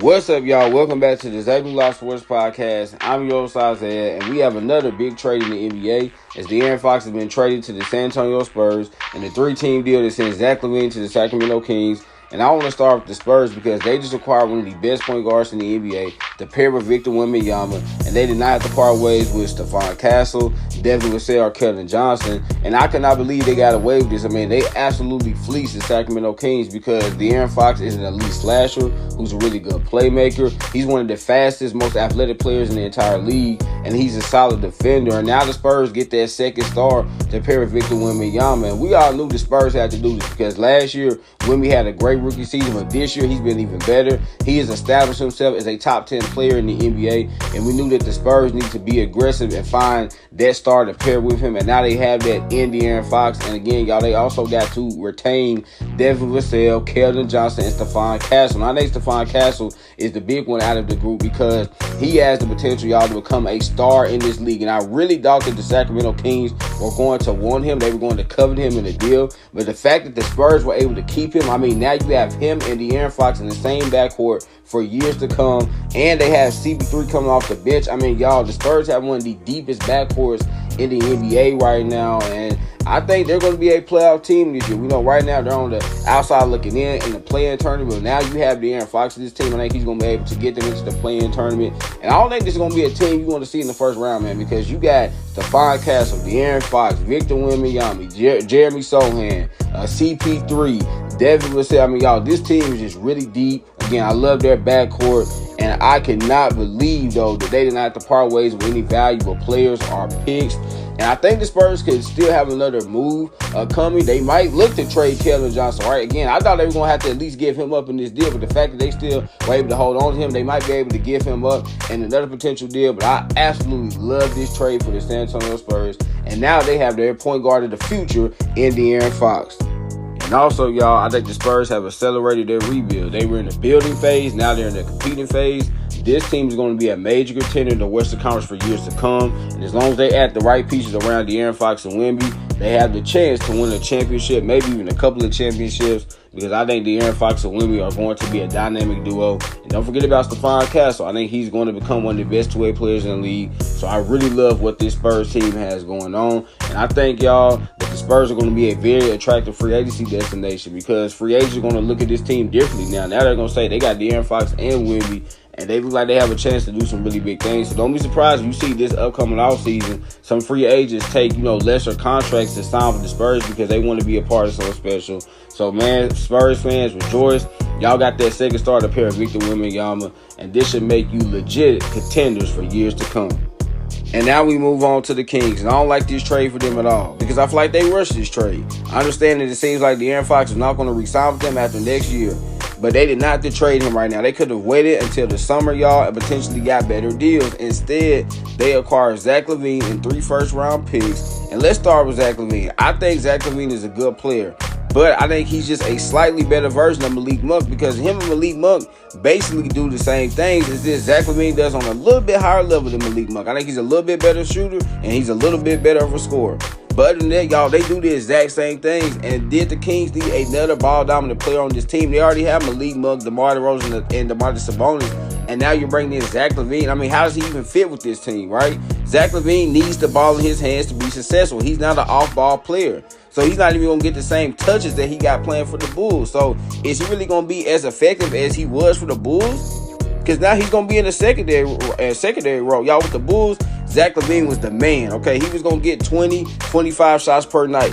What's up, y'all? Welcome back to the ZayMoolaSportsPodcast. I'm your host, Isaiah, and we have another big trade in the NBA as De'Aaron Fox has been traded to the San Antonio Spurs in a 3-team deal that sends Zach LaVine to the Sacramento Kings. And I want to start with the Spurs because they just acquired one of the best point guards in the NBA, the pair with Victor Wembanyama, and they did not have to part ways with Stephon Castle, Devin Vassell, or Keldon Johnson. And I cannot believe they got away with this. I mean, they absolutely fleeced the Sacramento Kings because De'Aaron Fox is an elite slasher who's a really good playmaker. He's one of the fastest, most athletic players in the entire league, and he's a solid defender. And now the Spurs get that second star to pair with Victor Wembanyama. And we all knew the Spurs had to do this because last year, Wemby had a great rookie season, but this year he's been even better. He has established himself as a top 10 player in the NBA, and we knew that the Spurs need to be aggressive and find that star to pair with him, and now they have that in De'Aaron Fox. And again, y'all, they also got to retain Devin Vassell, Keldon Johnson, and Stephon Castle. Now, I think Stephon Castle is the big one out of the group because he has the potential, y'all, to become a star in this league, and I really thought that the Sacramento Kings were going to want him. They were going to covet him in the deal, but the fact that the Spurs were able to keep him, I mean, now you have him and De'Aaron Fox in the same backcourt for years to come, and they have CP3 coming off the bench. I mean, y'all, the Spurs have one of the deepest backcourts in the NBA right now, and I think they're going to be a playoff team this year. We know right now they're on the outside looking in the play-in tournament, but now you have De'Aaron Fox in this team. I think he's going to be able to get them into the play-in tournament, and I don't think this is going to be a team you want to see in the first round, man, because you got Stephon Castle, De'Aaron Fox, Victor Wembanyama, Jeremy Sohan, CP3, Devin Vassell. I mean, y'all, this team is just really deep. Again, I love their backcourt, and I cannot believe, though, that they did not have to part ways with any valuable players or picks. And I think the Spurs could still have another move coming. They might look to trade Keldon Johnson, right? Again, I thought they were going to have to at least give him up in this deal, but the fact that they still were able to hold on to him, they might be able to give him up in another potential deal. But I absolutely love this trade for the San Antonio Spurs. And now they have their point guard of the future in De'Aaron Fox. And also, y'all, I think the Spurs have accelerated their rebuild. They were in the building phase. Now they're in the competing phase. This team is going to be a major contender in the Western Conference for years to come. And as long as they add the right pieces around De'Aaron Fox and Wemby, they have the chance to win a championship, maybe even a couple of championships, because I think De'Aaron Fox and Wemby are going to be a dynamic duo. And don't forget about Stephon Castle. I think he's going to become one of the best two-way players in the league. So I really love what this Spurs team has going on. And I think, y'all, that the Spurs are going to be a very attractive free agency destination because free agents are going to look at this team differently now. Now they're going to say they got De'Aaron Fox and Wemby, and they look like they have a chance to do some really big things. So don't be surprised if you see this upcoming offseason, some free agents take, lesser contracts to sign for the Spurs because they want to be a part of something special. So, man, Spurs fans, rejoice. Y'all got that second star to pair of Victor Wembanyama, and this should make you legit contenders for years to come. And now we move on to the Kings. And I don't like this trade for them at all because I feel like they rushed this trade. I understand that it seems like De'Aaron Fox is not going to re-sign with them after next year, but they did not have to trade him right now. They could have waited until the summer, y'all, and potentially got better deals. Instead, they acquired Zach LaVine and 3 first-round picks. And let's start with Zach LaVine. I think Zach LaVine is a good player, but I think he's just a slightly better version of Malik Monk because him and Malik Monk basically do the same things as this Zach LaVine does on a little bit higher level than Malik Monk. I think he's a little bit better shooter, and he's a little bit better of a scorer. But other than that, y'all, they do the exact same things. And did the Kings need another ball-dominant player on this team? They already have Malik Monk, DeMar DeRozan, and DeMarcus Sabonis. And now you're bringing in Zach LaVine. I mean, how does he even fit with this team, right? Zach LaVine needs the ball in his hands to be successful. He's not an off-ball player. So he's not even going to get the same touches that he got playing for the Bulls. So is he really going to be as effective as he was for the Bulls? Because now he's going to be in the secondary role. Y'all, with the Bulls, Zach LaVine was the man, okay? He was going to get 20, 25 shots per night.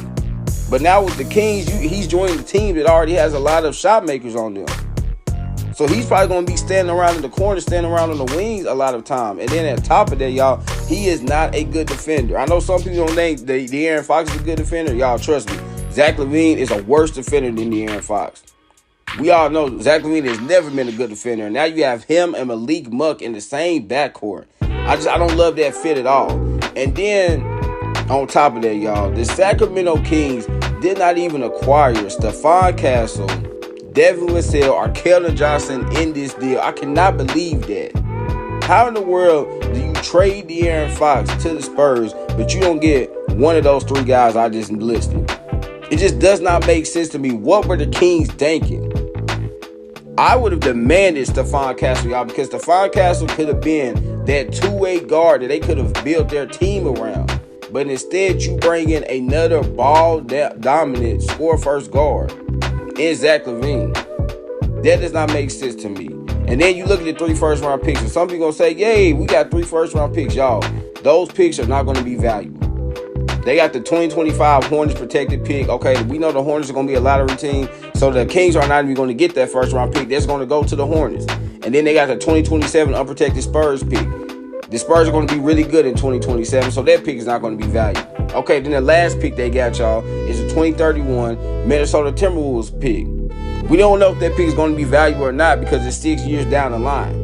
But now with the Kings, he's joining the team that already has a lot of shot makers on them. So he's probably going to be standing around in the corner, standing around on the wings a lot of time. And then at the top of that, y'all, he is not a good defender. I know some people don't think De'Aaron Fox is a good defender. Y'all, trust me. Zach LaVine is a worse defender than De'Aaron Fox. We all know Zach LaVine has never been a good defender. And now you have him and Malik Monk in the same backcourt. I don't love that fit at all. And then on top of that, y'all, the Sacramento Kings did not even acquire Stephon Castle, Devin Vassell, or Keldon Johnson in this deal. I cannot believe that. How in the world do you trade De'Aaron Fox to the Spurs, but you don't get one of those 3 guys I just listed? It just does not make sense to me. What were the Kings thinking? I would have demanded Stephon Castle, y'all, because Stephon Castle could have been that two-way guard that they could have built their team around. But instead, you bring in another ball-dominant, score-first guard in Zach LaVine. That does not make sense to me. And then you look at the 3 first-round picks, and some people going to say, yay, we got 3 first-round picks. Y'all, those picks are not going to be valuable. They got the 2025 Hornets protected pick. Okay, we know the Hornets are going to be a lottery team, so the Kings are not even going to get that first-round pick. That's going to go to the Hornets. And then they got the 2027 unprotected Spurs pick. The Spurs are going to be really good in 2027, so that pick is not going to be valuable. Okay, then the last pick they got, y'all, is the 2031 Minnesota Timberwolves pick. We don't know if that pick is going to be valuable or not because it's 6 years down the line.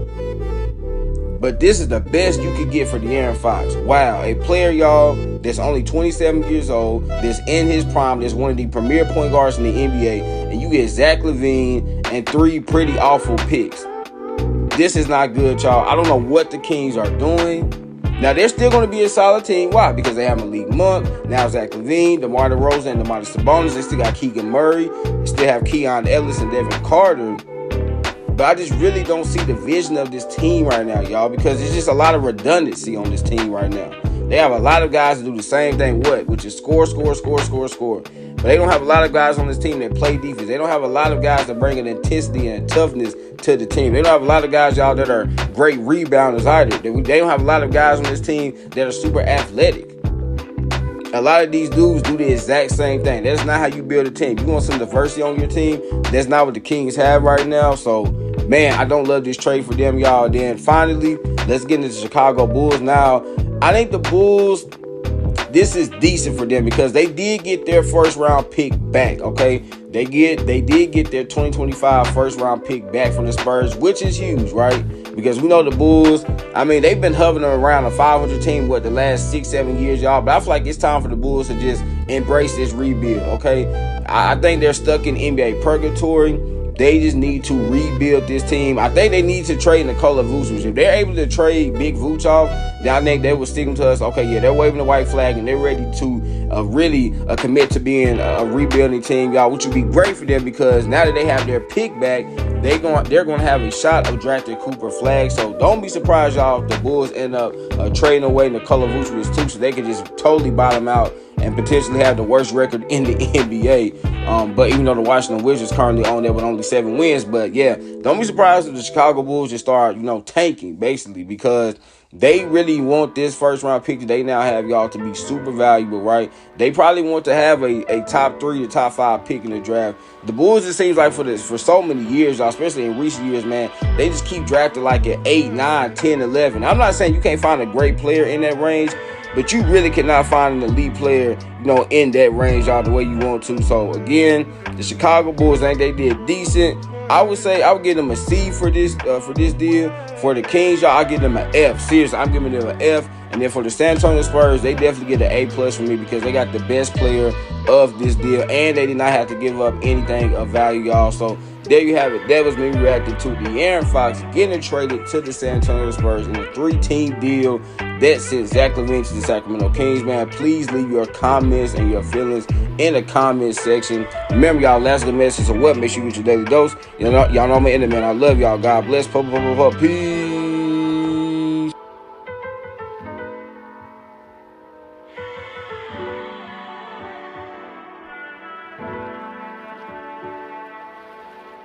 But this is the best you could get for De'Aaron Fox. Wow, a player, y'all, that's only 27 years old, that's in his prime, that's one of the premier point guards in the NBA, and you get Zach LaVine and 3 pretty awful picks. This is not good, y'all. I don't know what the Kings are doing. Now, they're still going to be a solid team. Why? Because they have Malik Monk, now Zach LaVine, DeMar DeRozan, and DeMontis Sabonis. They still got Keegan Murray. They still have Keon Ellis and Devin Carter. But I just really don't see the vision of this team right now, y'all, because there's just a lot of redundancy on this team right now. They have a lot of guys that do the same thing, which is score. But they don't have a lot of guys on this team that play defense. They don't have a lot of guys that bring an intensity and toughness to the team. They don't have a lot of guys, y'all, that are great rebounders either. They don't have a lot of guys on this team that are super athletic. A lot of these dudes do the exact same thing. That's not how you build a team. You want some diversity on your team. That's not what the Kings have right now. So, man, I don't love this trade for them, y'all. Then finally, let's get into the Chicago Bulls. Now, I think the Bulls, this is decent for them because they did get their first round pick back, okay? They did get their 2025 first round pick back from the Spurs, which is huge, right? Because we know the Bulls, I mean, they've been hovering around a 500 team, the last 6-7 years, y'all. But I feel like it's time for the Bulls to just embrace this rebuild, okay? I think they're stuck in NBA purgatory. They just need to rebuild this team. I think they need to trade Nikola Vucevic. If they're able to trade Big Vooch off, then I think they will stick them to us. Okay, yeah, they're waving the white flag and they're ready to really commit to being a rebuilding team, y'all, which would be great for them because now that they have their pick back, they're going to have a shot of drafting Cooper Flag. So don't be surprised, y'all, if the Bulls end up trading away Nikola Vucevic too, so they can just totally bottom out and potentially have the worst record in the NBA. But even though the Washington Wizards currently on there with only 7 wins, but yeah, don't be surprised if the Chicago Bulls just start, tanking basically because they really want this first round pick that they now have, y'all, to be super valuable, right? They probably want to have a top 3 to top 5 pick in the draft. The Bulls, it seems like for so many years, y'all, especially in recent years, man, they just keep drafting like at 8, 9, 10, 11. I'm not saying you can't find a great player in that range, but you really cannot find an elite player, in that range, y'all, the way you want to. So, again, the Chicago Bulls, I think they did decent. I would say I would give them a C for this deal. For the Kings, y'all, I'll give them an F. Seriously, I'm giving them an F. And then for the San Antonio Spurs, they definitely get an A+ for me because they got the best player of this deal. And they did not have to give up anything of value, y'all. So, there you have it. That was me reacting to De'Aaron Fox getting traded to the San Antonio Spurs in a 3-team deal that sent Zach LaVine to the Sacramento Kings, man. Please leave your comments and your feelings in the comment section. Remember, y'all, last good message of what? Make sure you get your daily dose. Y'all know I'm an man. I love y'all. God bless. Peace.